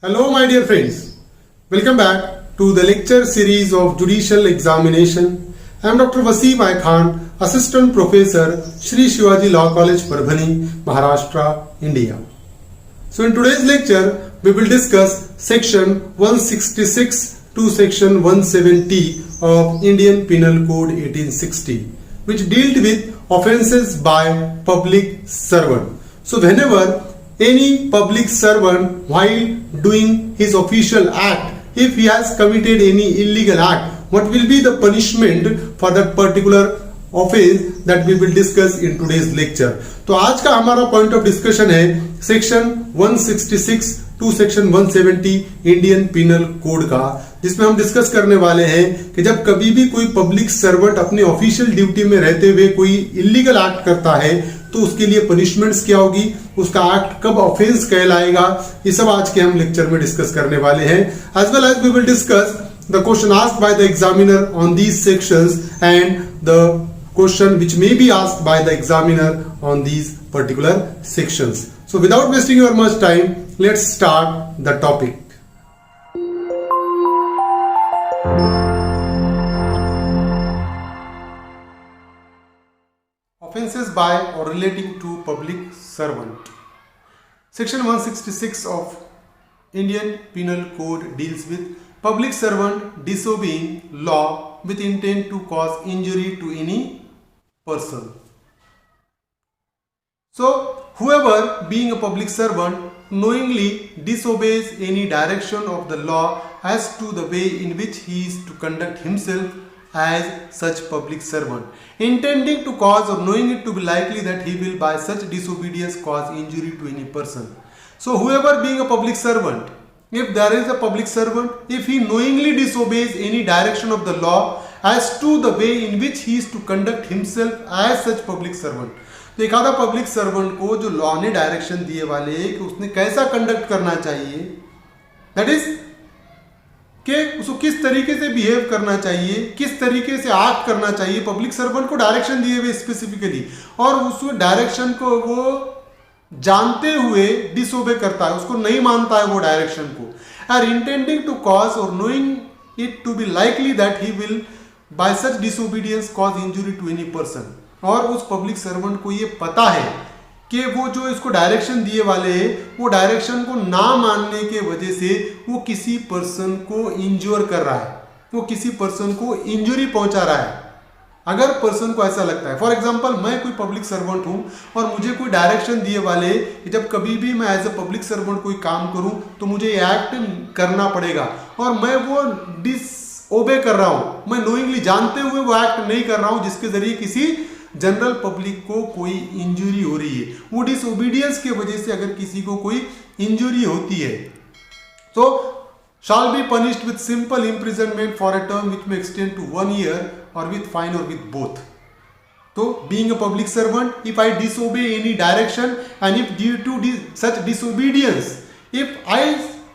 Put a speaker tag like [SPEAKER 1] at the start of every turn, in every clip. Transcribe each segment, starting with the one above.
[SPEAKER 1] Hello, my dear friends. Welcome back to the lecture series of Judicial Examination. I am Dr. Wasim I. Khan, Assistant Professor, Shri Shivaji Law College, Parbhani, Maharashtra, India. So, in today's lecture, we will discuss Section 166 to Section 170 of Indian Penal Code 1860, which dealt with offences by public servant. So, whenever any public servant, while doing his official act, if he has committed any illegal act, what will be the punishment for that particular offense, that we will discuss in today's lecture. तो आज का हमारा point of discussion है section 166 to section 170 Indian penal code का, जिसमें हम discuss करने वाले हैं कि जब कभी भी कोई पब्लिक सर्वेंट अपनी ऑफिशियल ड्यूटी में रहते हुए कोई इलीगल एक्ट करता है तो उसके लिए पनिशमेंट्स क्या होगी, उसका एक्ट कब ऑफेंस कहलाएगा, ये सब आज के हम लेक्चर में डिस्कस करने वाले हैं. As well as we will discuss the question asked by the examiner on these sections and the question which may be asked by the examiner on these particular sections. So without wasting your much time, let's start the topic. Offences by or relating to public servant. Section 166 of Indian Penal Code deals with public servant disobeying law with intent to cause injury to any person. So, whoever being a public servant knowingly disobeys any direction of the law as to the way in which he is to conduct himself as such public servant, intending to cause or knowing it to be likely that he will by such disobedience cause injury to any person. So, whoever being a public servant, if there is a public servant, if he knowingly disobeys any direction of the law as to the way in which he is to conduct himself as such public servant, तो एक आधा public servant को जो law ने direction दिए वाले कि उसने कैसा कंडक्ट करना चाहिए, दैट इज कि उसको किस तरीके से बिहेव करना चाहिए, किस तरीके से एक्ट करना चाहिए, पब्लिक सर्वेंट को डायरेक्शन दिए हुए स्पेसिफिकली, और उस डायरेक्शन को वो जानते हुए डिसोबे करता है, उसको नहीं मानता है वो डायरेक्शन को, आर इंटेंडिंग टू कॉज और knowing it to be likely that he will by such disobedience cause injury to any person, और उस पब्लिक सर्वेंट को ये पता है कि वो जो इसको डायरेक्शन दिए वाले हैं वो डायरेक्शन को ना मानने के वजह से वो किसी पर्सन को इंज्योर कर रहा है, वो किसी पर्सन को इंजुरी पहुंचा रहा है. अगर पर्सन को ऐसा लगता है, फॉर एग्जाम्पल मैं कोई पब्लिक सर्वेंट हूं और मुझे कोई डायरेक्शन दिए वाले कि जब कभी भी मैं एज ए पब्लिक सर्वेंट कोई काम करूं तो मुझे एक्ट करना पड़ेगा, और मैं वो डिसओबे कर रहा हूं, मैं नोइंगली जानते हुए वो एक्ट नहीं कर रहा हूं जिसके जरिए किसी जनरल पब्लिक को कोई इंजुरी हो रही है, वो डिसओबीडियंस की वजह से अगर किसी को कोई इंजुरी होती है तो shall be punished with simple imprisonment for a term which may extend to 1 year or with fine or with both. So, being a public servant, if I disobey any direction and if due to such disobedience, if I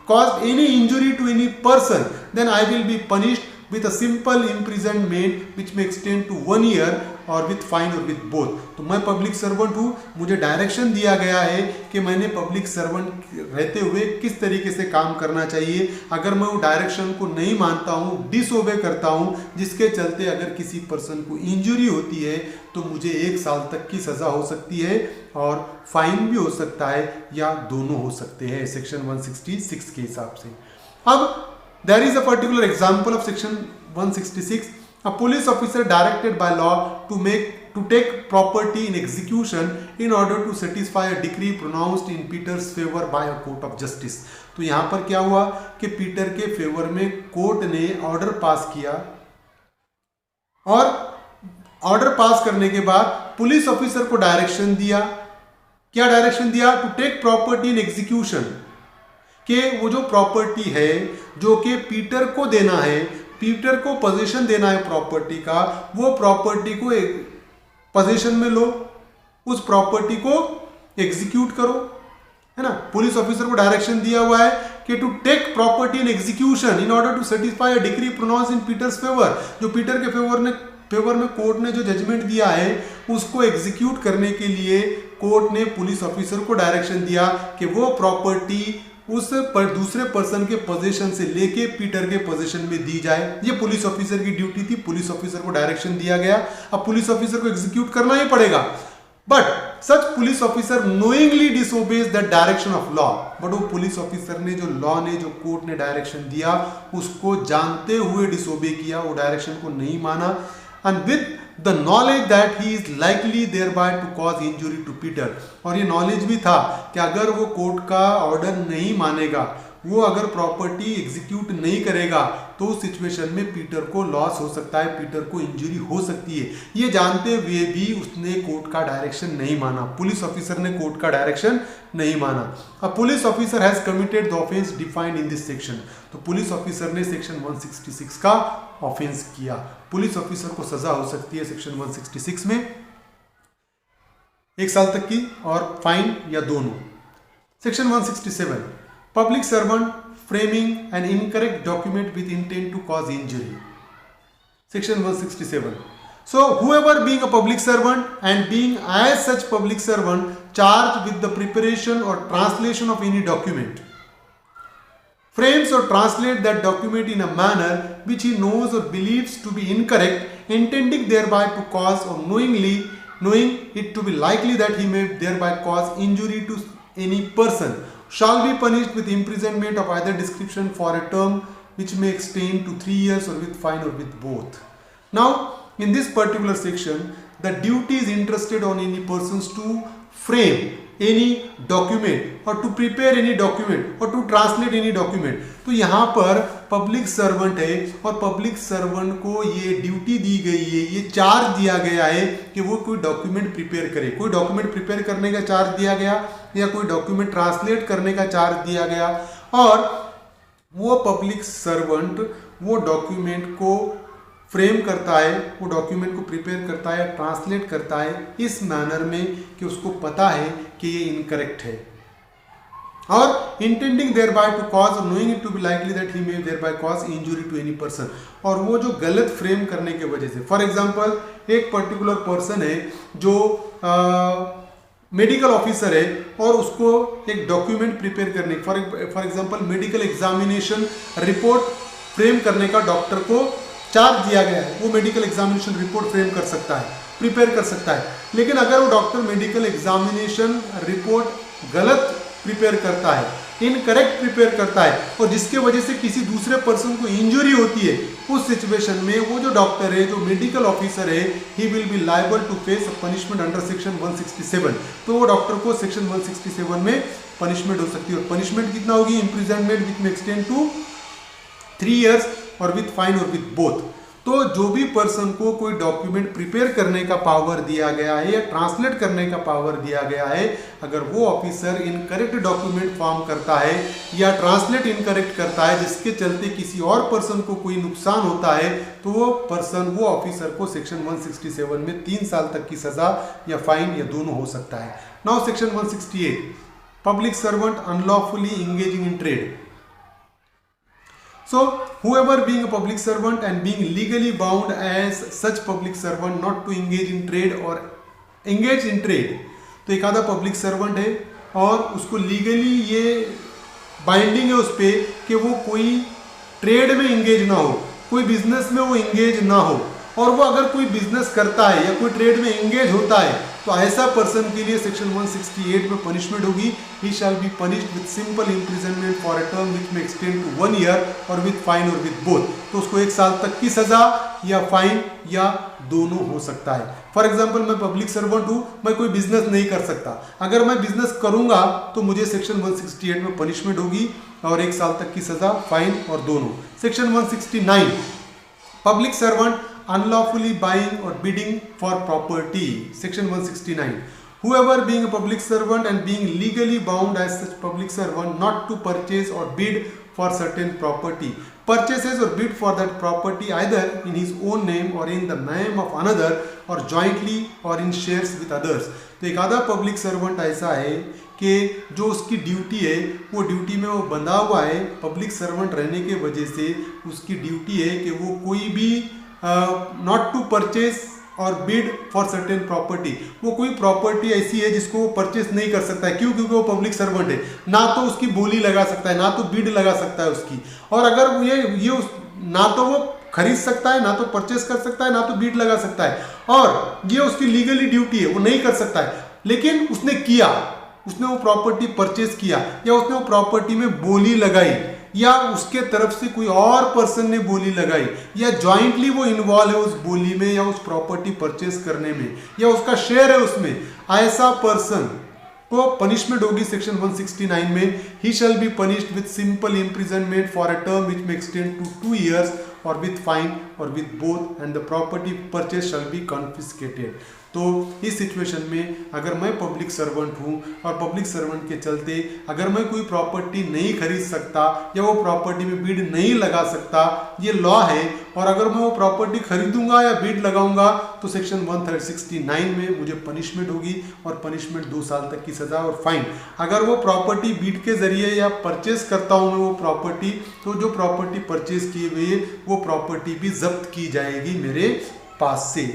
[SPEAKER 1] caused any injury to any person, then I will be punished with a simple imprisonment which may extend to 1 year or with fine or with both. तो मैं public servant हूँ, मुझे direction दिया गया है कि मैंने public servant रहते हुए किस तरीके से काम करना चाहिए. अगर मैं वो डायरेक्शन को नहीं मानता हूँ, डिसओबे करता हूँ, जिसके चलते अगर किसी पर्सन को इंजरी होती है तो मुझे 1 साल तक की सज़ा हो सकती है और फाइन भी हो सकता है या दोनों हो सकते हैं सेक्शन 166 के हिसाब से. अब there is a particular example of section 166. A police officer directed by law to take property in execution in order to satisfy a decree pronounced in Peter's favor by a court of justice. तो यहाँ पर क्या हुआ कि Peter के favour में court ने order pass किया, और ऑर्डर पास करने के बाद पुलिस ऑफिसर को डायरेक्शन दिया. क्या डायरेक्शन दिया? To take property in execution, कि वो जो प्रॉपर्टी है जो कि पीटर को देना है, पीटर को पोजीशन देना है प्रॉपर्टी का, वो प्रॉपर्टी को पोजीशन में लो, उस प्रॉपर्टी को एग्जीक्यूट करो, है ना. पुलिस ऑफिसर को डायरेक्शन दिया हुआ है कि to take property in execution in order to satisfy a decree pronounce in Peter's favour, जो पीटर के फेवर में कोर्ट ने जो जजमेंट दिया है उसको एग्जीक्यूट करने के लिए कोर्ट ने पुलिस ऑफिसर को डायरेक्शन दिया कि वो प्रॉपर्टी दूसरे पर्सन के पोजीशन से लेके पीटर के पोजीशन में दी जाए। ये पुलिस ऑफिसर की ड्यूटी थी। पुलिस ऑफिसर को डायरेक्शन दिया गया, अब पुलिस ऑफिसर को एग्जीक्यूट करना ही पड़ेगा। But such police officer knowingly disobeys the direction of law. But वो पुलिस ऑफिसर ने जो कोर्ट ने डायरेक्शन दिया उसको जानते हुए डिसोबे किया, वो डायरेक्शन को नहीं माना, and with the knowledge that he is likely thereby to cause injury to Peter. और ये नॉलेज भी था कि अगर वो कोर्ट का ऑर्डर नहीं मानेगा, वो अगर प्रॉपर्टी एग्जीक्यूट नहीं करेगा, तो उस सिचुएशन में पीटर को लॉस हो सकता है, पीटर को इंजरी हो सकती है। ये जानते हुए भी उसने कोर्ट का डायरेक्शन नहीं माना, पुलिस ऑफिसर ने कोर्ट का डायरेक्शन नहीं माना। अब police officer has committed the offence defined in this section. तो पुलिस ऑफिसर ने सेक्शन 166 का ऑफेंस किया। पुलिस ऑफिसर को सजा हो सकती है सेक्शन 166 में 1 साल तक की और फाइन या दोनों। Section 167 public servant framing an incorrect document with intent to cause injury. Section 167. So whoever being a public servant and being as such public servant charged with the preparation or translation of any document frames or translate that document in a manner which he knows or believes to be incorrect, intending thereby to cause or knowing it to be likely that he may thereby cause injury to any person, shall be punished with imprisonment of either description for a term which may extend to 3 years or with fine or with both. Now, in this particular section, the duty is entrusted on any persons to frame any document or to prepare any document or to translate any document. तो यहाँ पर public servant है और public servant को ये duty दी गई है, ये चार्ज दिया गया है कि वो कोई डॉक्यूमेंट प्रिपेयर करे। कोई डॉक्यूमेंट प्रिपेयर करने का चार्ज दिया गया या कोई डॉक्यूमेंट ट्रांसलेट करने का चार्ज दिया गया, और वो पब्लिक सर्वेंट वो डॉक्यूमेंट को फ्रेम करता है, वो डॉक्यूमेंट को प्रिपेयर करता है, ट्रांसलेट करता है इस मैनर में कि उसको पता है कि ये इनकरेक्ट है, और intending thereby to cause knowing it to be likely that he may thereby cause injury to any person. और वो जो गलत फ्रेम करने के वजह से, फॉर एग्जांपल एक पर्टिकुलर पर्सन है जो मेडिकल ऑफिसर है और उसको एक डॉक्यूमेंट प्रिपेयर करने, for example medical examination report frame करने का डॉक्टर को चार्ज दिया गया है। वो मेडिकल एग्जामिनेशन रिपोर्ट फ्रेम कर सकता है, प्रिपेयर कर सकता है, लेकिन अगर वो डॉक्टर मेडिकल एग्जामिनेशन रिपोर्ट गलत प्रिपेयर करता है, इनकरेक्ट प्रिपेयर करता है, और जिसके वजह से किसी दूसरे पर्सन को इंजरी होती है, उस सिचुएशन में वो जो डॉक्टर है, जो मेडिकल ऑफिसर है, he will be liable to face punishment under section 167। तो वो डॉक्टर को सेक्शन 167 में पनिशमेंट हो सकती है, और पनिशमेंट कितना होगी? Imprisonment which may extend to 3 years or with fine और विथ बोथ। तो जो भी पर्सन को कोई डॉक्यूमेंट प्रिपेयर करने का पावर दिया गया है या ट्रांसलेट करने का पावर दिया गया है, अगर वो ऑफिसर इनकरेक्ट डॉक्यूमेंट फॉर्म करता है या ट्रांसलेट इनकरेक्ट करता है जिसके चलते किसी और पर्सन को कोई नुकसान होता है, तो वो ऑफिसर को सेक्शन 167 में 3 साल तक की सजा या फाइन या दोनों हो सकता है। Now section 168 public servant unlawfully engaging in trade. So, whoever being a public servant and being legally bound as such public servant not to engage in trade or engage in trade, तो एक आधा public servant है और उसको legally ये binding है उस पर कि वो कोई ट्रेड में इंगेज ना हो, कोई बिजनेस में वो इंगेज ना हो, और वो अगर कोई बिजनेस करता है या कोई ट्रेड में इंगेज होता है, तो ऐसा पर्सन के लिए सेक्शन 168 में पनिशमेंट होगी। He shall be punished with simple imprisonment for a term which may extend to 1 year or with fine or with both. तो उसको 1 साल तक की सजा या फाइन या दोनों हो सकता है। फॉर एग्जाम्पल मैं पब्लिक सर्वेंट हूँ, मैं कोई बिजनेस नहीं कर सकता, अगर मैं बिजनेस करूंगा तो मुझे सेक्शन 168 में पनिशमेंट होगी और 1 साल तक की सजा, फाइन और दोनों। Section 169 public servant unlawfully buying or bidding for property. Section 169 whoever being a public servant and being legally bound as such public servant not to purchase or bid for certain property purchases or bid for that property either in his own name or in the name of another or jointly or in shares with others। तो एक आधा public servant ऐसा है कि जो उसकी duty है वो ड्यूटी में वो बंधा हुआ है, पब्लिक सर्वेंट रहने के वजह से उसकी ड्यूटी है कि वो कोई भी नॉट टू परचेज और बिड फॉर सर्टेन प्रॉपर्टी, वो कोई प्रॉपर्टी ऐसी है जिसको वो परचेस नहीं कर सकता है। क्यों? क्योंकि वो पब्लिक सर्वेंट है, ना तो उसकी बोली लगा सकता है, ना तो बिड लगा सकता है उसकी। और अगर ये ना तो वो खरीद सकता है, ना तो परचेस कर सकता है, ना तो बिड लगा सकता है, और ये उसकी लीगली ड्यूटी है, वो नहीं कर सकता है। लेकिन उसने किया, उसने वो प्रॉपर्टी परचेस किया, या उसने वो प्रॉपर्टी में बोली लगाई, या उसके तरफ से कोई और पर्सन ने बोली लगाई, या जॉइंटली वो इन्वॉल्व है उस बोली में या उस प्रॉपर्टी परचेस करने में, या उसका शेयर है उसमें, ऐसा पर्सन को पनिशमेंट होगी सेक्शन 169 में। He shall be punished with simple imprisonment for a term which may extend to 2 years or with fine और with both, and the property purchase shall be confiscated. तो इस situation में अगर मैं public servant हूँ और public servant के चलते अगर मैं कोई प्रॉपर्टी नहीं खरीद सकता या वो प्रॉपर्टी में बिड नहीं लगा सकता, ये लॉ है, और अगर मैं वो प्रॉपर्टी खरीदूंगा या बिड लगाऊंगा तो सेक्शन 169 में मुझे पनिशमेंट होगी, और पनिशमेंट 2 साल तक की सजा और फाइन। अगर वो प्रॉपर्टी बिड के जरिए या परचेस करता हूँ मैं वो प्रॉपर्टी, तो जो प्रॉपर्टी परचेस की हुई है वो प्रॉपर्टी भी जब्त की जाएगी मेरे पास से।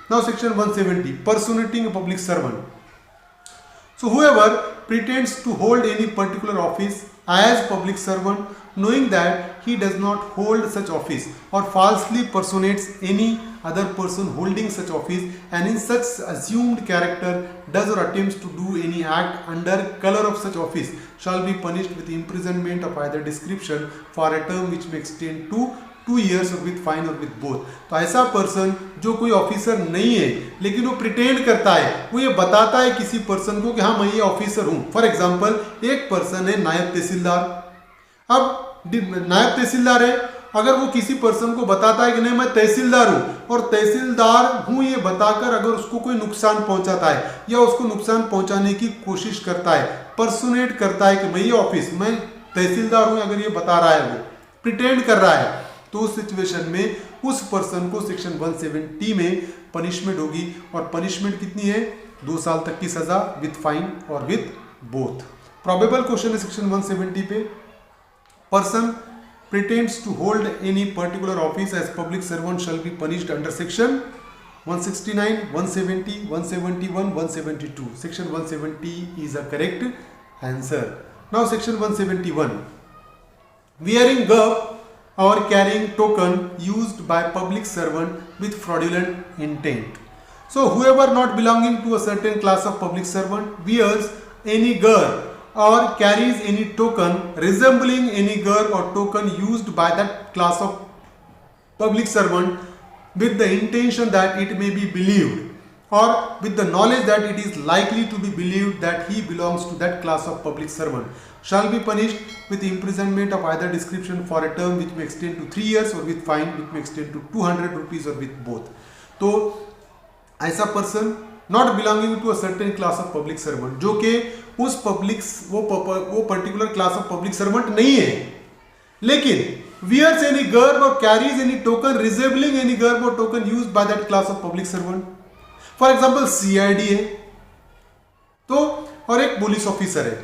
[SPEAKER 1] Now section 170, personating a public servant. So whoever pretends to hold any particular office as public servant, knowing that he does not hold such office, or falsely personates any other person holding such office, and in such assumed character does or attempts to do any act under color of such office, shall be punished with imprisonment of either description for a term which may extend to 2 years or with fine और with both. तो ऐसा person जो कोई officer नहीं है लेकिन वो pretend करता है, वो ये बताता है किसी पर्सन को कि हाँ मैं ये ऑफिसर हूं। फॉर एग्जांपल एक पर्सन है नायब तहसीलदार। अब नायब तहसीलदार है, अगर वो किसी पर्सन को बताता है कि नहीं मैं तहसीलदार हूं, और तहसीलदार हूं ये बताकर अगर उसको कोई नुकसान पहुंचाता है या उसको नुकसान पहुंचाने की कोशिश करता है, पर्सोनेट करता है कि मैं ये ऑफिस मैं तहसीलदार हूं, अगर ये बता रहा है, वो प्रिटेंड कर रहा है, तो उस सिचुएशन में उस पर्सन को सेक्शन 170 में पनिशमेंट होगी। और पनिशमेंट कितनी है? 2 साल तक की सजा विथ फाइन और विथ बोथ। प्रोबेबल क्वेश्चन है सेक्शन 170 पे। Person pretends to hold any particular office as public servant shall be punished under section 169, 170, 171, 172. Section 170 is a correct answer. Now section 171. Wearing garb or carrying token used by public servant with fraudulent intent. So whoever not belonging to a certain class of public servant wears any garb or carries any token resembling any garb or token used by that class of public servant with the intention that it may be believed, or with the knowledge that it is likely to be believed that he belongs to that class of public servant, shall be punished with imprisonment of either description for a term which may extend to 3 years or with fine which may extend to 200 rupees or with both. तो ऐसा person not belonging to a certain class of public servant, जो कि उस public वो particular class of public servant नहीं है, लेकिन wears any garb or carries any token resembling any garb or token used by that class of public servant. For example CID है तो, और एक पुलिस ऑफिसर है।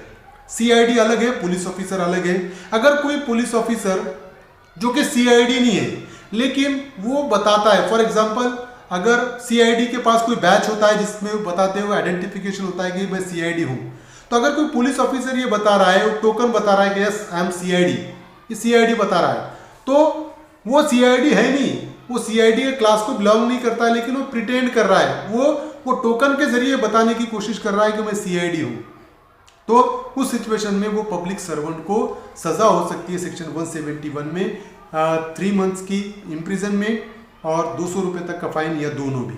[SPEAKER 1] CID अलग है, पुलिस ऑफिसर अलग है। अगर कोई पुलिस ऑफिसर जो कि CID नहीं है लेकिन वो बताता है, फॉर एग्जाम्पल अगर CID के पास कोई बैच होता है जिसमें वो बताते हुए आइडेंटिफिकेशन होता है कि मैं CID हूं, तो अगर कोई पुलिस ऑफिसर ये बता रहा है, वो टोकन बता रहा है कि यस आई एम CID, ये CID बता रहा है, तो वो CID है नहीं, वो CID के क्लास को बिलोंग नहीं करता है, लेकिन वो प्रिटेंड कर रहा है, वो टोकन के जरिए बताने की कोशिश कर रहा है कि मैं CID हूं। तो उस सिचुएशन में वो पब्लिक सर्वेंट को सजा हो सकती है सेक्शन 171 में 3 मंथ्स की इम्प्रिजनमेंट और 200 रुपये तक का फाइन, या दोनों भी।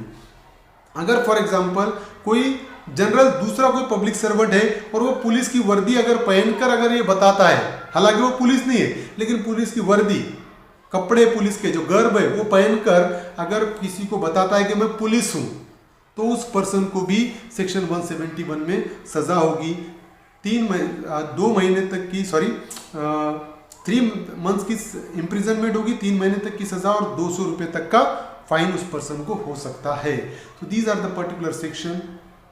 [SPEAKER 1] अगर फॉर एग्जाम्पल कोई जनरल दूसरा कोई पब्लिक सर्वेंट है और वो पुलिस की वर्दी अगर पहनकर अगर ये बताता है, हालांकि वो पुलिस नहीं है लेकिन पुलिस की वर्दी, कपड़े पुलिस के जो गर्व है वो पहनकर अगर किसी को बताता है कि मैं पुलिस हूं, तो उस पर्सन को भी सेक्शन 171 में सजा होगी 2 महीने तक की 3 मंथ्स की इम्प्रिजनमेंट होगी, 3 महीने तक की सजा और 200 रुपये तक का फाइन उस पर्सन को हो सकता है। तो these are the particular section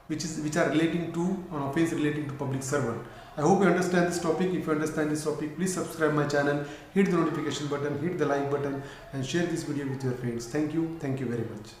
[SPEAKER 1] which are relating to an offense relating to public servant. I hope you understand this topic. If you understand this topic, please subscribe my channel, hit the notification button, hit the like button, and share this video with your friends. Thank you very much.